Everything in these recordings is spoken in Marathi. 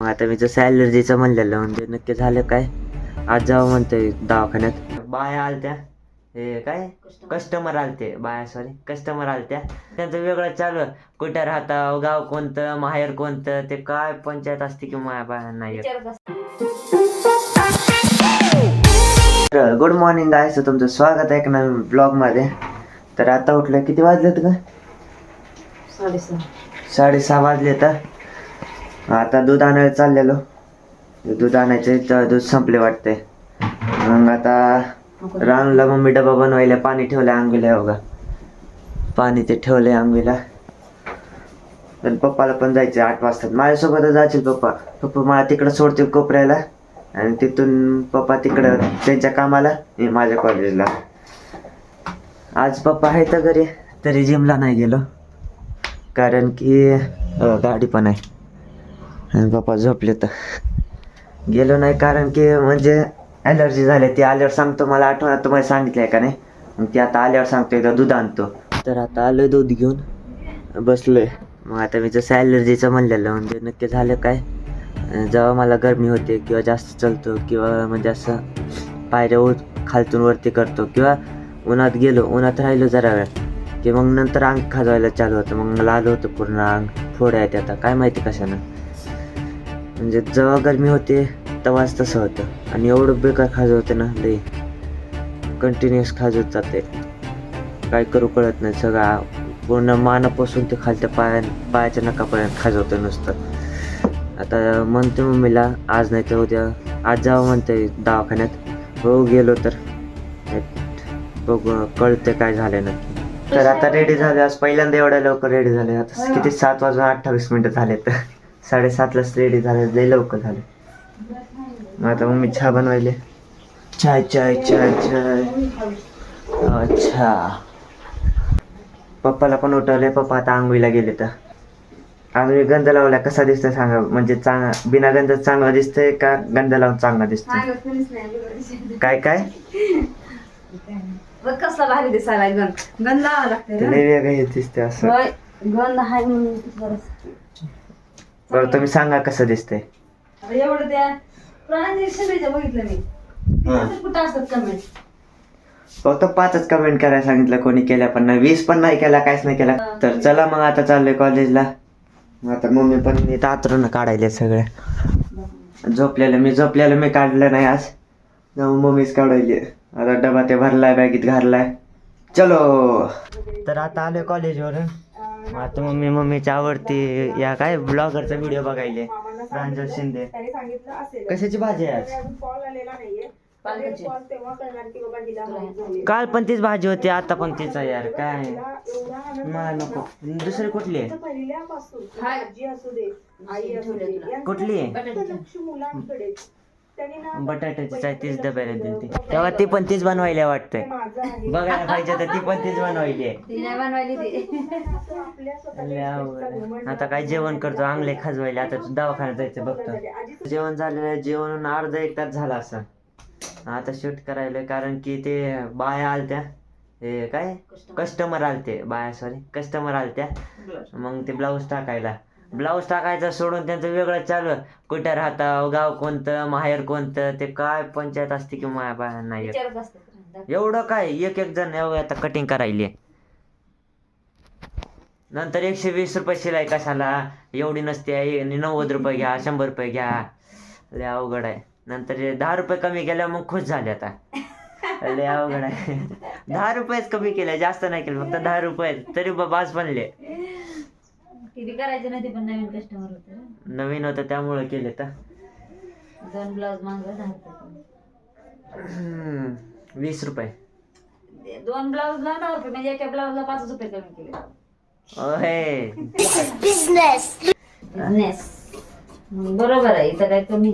मग आता मी जसं ॲलर्जीचं म्हणलेलं म्हणजे नक्की झालं काय. आज जावं म्हणतोय दवाखान्यात. बाया आलत्या, हे काय कस्टमर आलते, बाया सॉरी कस्टमर आलत्या. त्यांचं वेगळं चालू आहे. कुठं राहता, गाव कोणतं, माहेर कोणतं, ते काय पंचायत असते की माया बायांना येत. गुड मॉर्निंग गायस, तुमचं स्वागत आहे एक नवीन ब्लॉगमध्ये. तर आता उठलं, किती वाजलेत का? 6:30 वाजले. तर आता दूध आणायला चाललेलो. दूध आणायचे तर दूध संपले वाटते. मग आता रानला मम्मी डबा बनवायला पाणी ठेवलं आंघोळीला. बघा पाणी ते ठेवलंय आंघोळीला. तर पप्पाला पण जायचं 8 वाजता. माझ्यासोबतच जायचे पप्पा. पप्पा मला तिकडं सोडते कोपऱ्याला आणि तिथून पप्पा तिकडं त्यांच्या कामाला, मी माझ्या कॉलेजला. आज पप्पा आहे तर घरी, तरी जिमला नाही गेलो कारण की गाडी पण आहे आणि पप्पा झोपले. तर गेलो नाही कारण की म्हणजे ॲलर्जी झाली. ती आल्यावर सांगतो, मला आठवण तुम्हाला सांगितलं आहे का नाही. मग ती आता आल्यावर सांगतो, एकदा दूध आणतो. तर आता आलो दूध घेऊन बसलोय. मग आता मी जसं ॲलर्जीचं म्हणलेलं म्हणजे नक्की झालं काय. जेव्हा मला गरमी होते किंवा जास्त चलतो किंवा म्हणजे असं पायऱ्या खालतून वरती करतो किंवा उन्हात राहिलो जरा वेळ की मग नंतर अंग खाजवायला चालू होतं. मग मला आलं होतं पूर्ण अंग, फोड्या आहेत आता काय माहिती कशानं. म्हणजे जेव्हा गरमी होते तेव्हाच तसं होतं आणि एवढं बेकार खाजवतं ना, लई कंटिन्युअस खाजवत जाते. काय करू कळत नाही. सगळा पूर्ण मानापासून ते खालच्या पायाच्या नकापर्यंत खाजवतं नुसतं. आता म्हणते मम्मीला आज नाही तर उद्या, आज जावं म्हणते दवाखान्यात. हो गेलो तर बघू कळते काय झालं नक्की. तर आता रेडी झाले. आज पहिल्यांदा एवढ्या लवकर रेडी झाले. आता किती 7:28 झाले. तर 7:30लाच रेडी झाले, लई लवकर झाले. मग आता मम्मी चहा बनवायले. चाय चाय चाय चाय. अच्छा, पप्पाला पण उठवले. पप्पा आता आंघोळीला गेले. तर आंघोळी गंध लावला कसा दिसतोय सांगा. म्हणजे बिना गंध चांगला दिसतंय का गंध लावून चांगला दिसतोय? काय काय कसला भारी दिसायला गंध लावा लागते. वेगळं हे दिसतंय असं. गंध हाय म्हणून बरं तुम्ही सांगा कसं दिसतंय. एवढं त्या प्राण्यांच्या बघितलं मी. कुठं असतात कमेंट? फक्त 5च कमेंट करायला सांगितलं, कोणी केल्या पण नाही. 20 पण नाही केला, काहीच नाही केला. तर चला मग आता चाललोय कॉलेजला. आता मम्मी पण इथं आतरून काढायले सगळे. झोपलेलं मी काढलं नाही आज, मम्मीच काढायली. आता डबा ते भरलाय, बॅगेत घाललाय. चलो. तर आता आलोय कॉलेजवरून. आता मम्मीच्या आवडती या काय ब्लॉगरचा व्हिडिओ बघायले, प्रांजल शिंदे. कशाची भाजी आहे आज? काल पण तीच भाजी होती, आता पण तीच आहे यार. काय मला नको. दुसरी कुठली आहे? कुठली आहे? बटाट्याचीच आहे, तीच डब्याला दिली. तेव्हा ती पण तीच बनवायला वाटतंय. बघायला पाहिजे तर ती पण तीच बनवायली आहे. आता काय जेवण करतो, आंगले खाजवायले. आता दवाखान्यात जायचं बघतो. जेवण झालेलं आहे. जेवण अर्धा 1 तास झाला असं. आता शूट करायला कारण की ते बाया आलत्या, हे काय कस्टमर आलते, बाया सॉरी कस्टमर आलत्या. मग ते ब्लाऊज टाकायचं सोडून त्यांचं वेगळं चालू आहे. कुठं राहता, गाव कोणतं, माहेर कोणतं, ते काय पंचायत असते की माया बायांना येत. एवढं काय एक जण एवढं आता कटिंग करायली. नंतर 120 रुपये शिलाई कशाला, एवढी नसते. 90 रुपये घ्या, 100 रुपये घ्या. लय अवघड आहे. नंतर 10 रुपये कमी केल्या मग खुश झाले. आता लय अवघड आहे. 10 रुपयेच कमी केले, जास्त नाही केलं, फक्त 10 रुपये तरी बास बनले. किती करायचे नाही, ते पण नवीन कस्टमर होते. नवीन होतं त्यामुळे केले. तर 2 ब्लाऊज मागवले 10 रुपये. 20 रुपये. 2 ब्लाऊजला 10 रुपये, म्हणजे एका ब्लाऊजला 5 रुपये कमी केले. ओहे, बिझनेस बरोबर आहे. इथं काय कमी?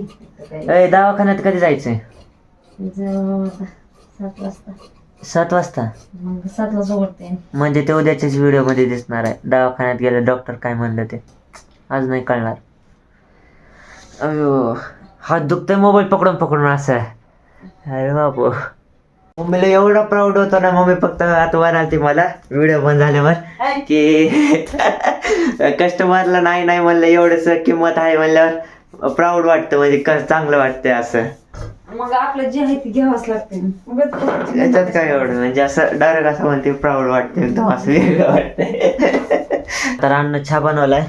दवाखान्यात कधी जायचंय? 7 वाजता. 7 वाजता? मग 7 ला सोडते. म्हणजे ते उद्याच्याच व्हिडिओ मध्ये दिसणार आहे. दवाखान्यात गेलं, डॉक्टर काय म्हणलं ते आज नाही कळणार. अयो, हात दुखतोय मोबाईल पकडून असं. अरे बापू, मम्मीला एवढा प्राऊड होतो ना. मम्मी फक्त आता म्हणालती मला व्हिडिओ बंद झाल्यावर की कस्टमरला नाही म्हणलं, एवढंच किंमत आहे म्हणल्यावर प्राऊड वाटतं म्हणजे चांगलं वाटतंय असं. मग आपलं जे आहे ते घ्यावंच लागते मग याच्यात काय एवढं म्हणजे असं डायरेक्ट असं म्हणते प्राऊड वाटते एकदम असं वेगळं वाटतंय. तर अन्न चहा बनवलाय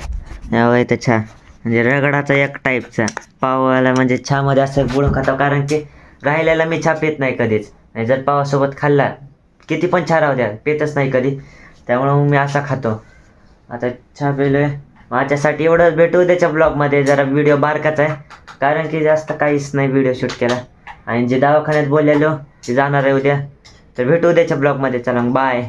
यावं इथं चहा म्हणजे रगडाचा एक टाईपचा पावाला म्हणजे चहामध्ये असं बुडून खातो कारण की राहिलेला मी चहा पित नाही कधीच. आणि जर पावासोबत खाल्ला किती पण चहा राहू द्या पितच नाही कधी, त्यामुळं मग मी असा खातो. आता चहा पिलोय माझ्यासाठी एवढंच. भेटू त्याच्या ब्लॉगमध्ये. जरा व्हिडिओ बारकाच आहे कारण की जास्त काहीच नाही व्हिडिओ शूट केला. आणि जे दवाखान्यात बोललेलो ते जाणार आहे उद्या. तर भेटू उद्याच्या ब्लॉगमध्ये. चला बाय.